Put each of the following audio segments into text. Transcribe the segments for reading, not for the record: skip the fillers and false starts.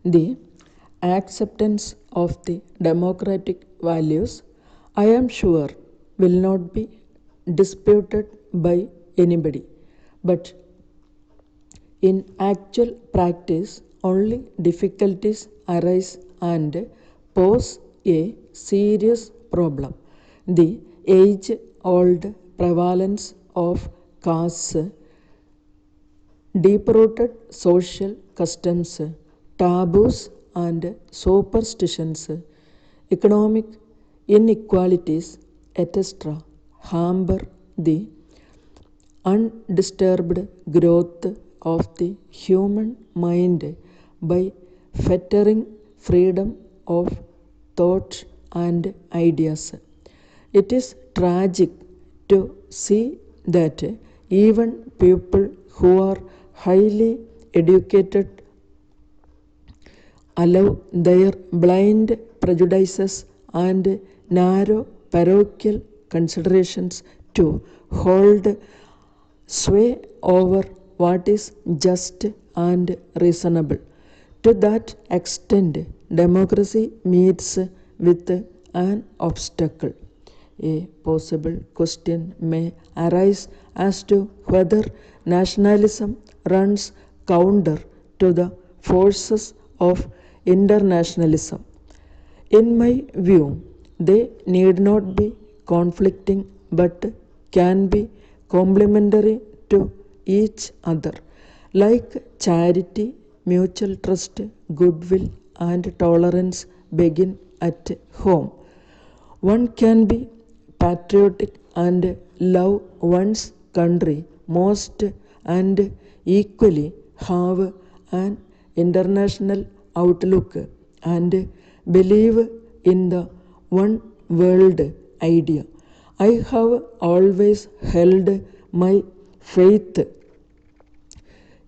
The acceptance of the democratic values, I am sure, will not be disputed by anybody. But in actual practice, only difficulties arise and pose a serious problem. The age-old prevalence of castes, deep-rooted social customs, taboos and superstitions, economic inequalities, etc. hamper the undisturbed growth of the human mind by fettering freedom of thought and ideas. It is tragic to see that even people who are highly educated allow their blind prejudices and narrow parochial considerations to hold sway over what is just and reasonable. To that extent, democracy meets with an obstacle. A possible question may arise as to whether nationalism runs counter to the forces of internationalism. In my view, they need not be conflicting but can be complementary to each other. Like charity, mutual trust, goodwill, and tolerance begin at home. One can be patriotic and love one's country most and equally have an international outlook and believe in the one world idea. I have always held my faith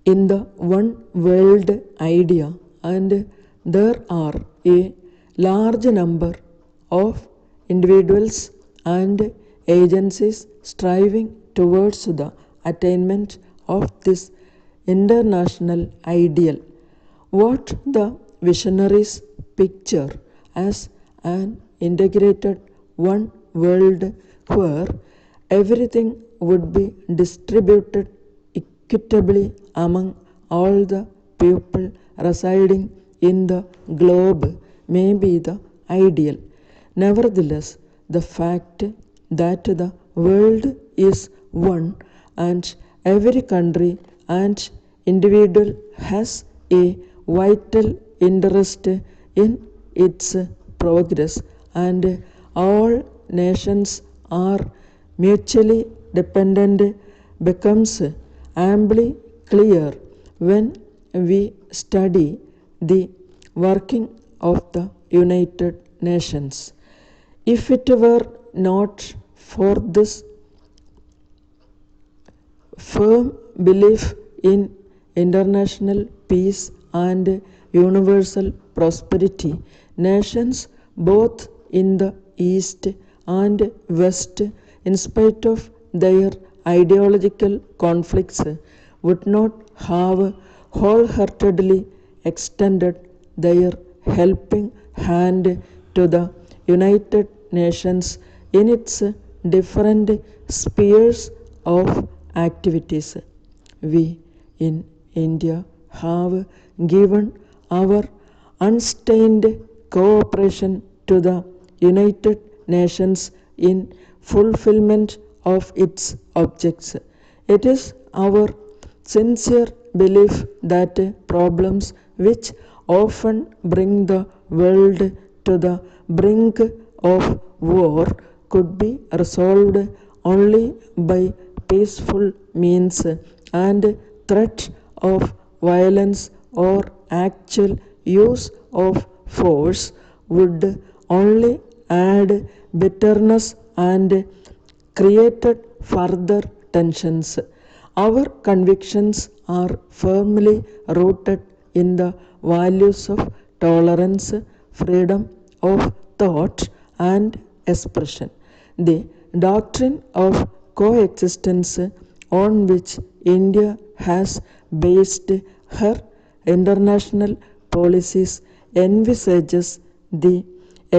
in the one world idea, and there are a large number of individuals and agencies striving towards the attainment of this international ideal. What the visionaries picture as an integrated one world where everything would be distributed equitably among all the people residing in the globe may be the ideal. Nevertheless, the fact that the world is one and every country and individual has a vital interest in its progress and all nations are mutually dependent becomes amply clear when we study the working of the United Nations. If it were not for this firm belief in international peace and universal prosperity, nations both in the East and West, in spite of their ideological conflicts, would not have wholeheartedly extended their helping hand to the United Nations in its different spheres of activities. We in India have given our unstained cooperation to the United Nations in fulfillment of its objects. It is our sincere belief that problems which often bring the world to the brink of war could be resolved only by peaceful means, and threat of violence or actual use of force would only add bitterness and created further tensions. Our convictions are firmly rooted in the values of tolerance, freedom of thought and expression. The doctrine of coexistence on which India has based her international policies envisages the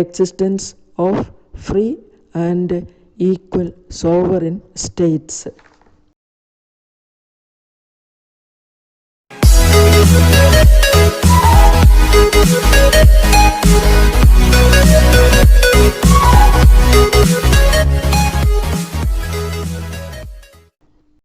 existence of free and equal sovereign states.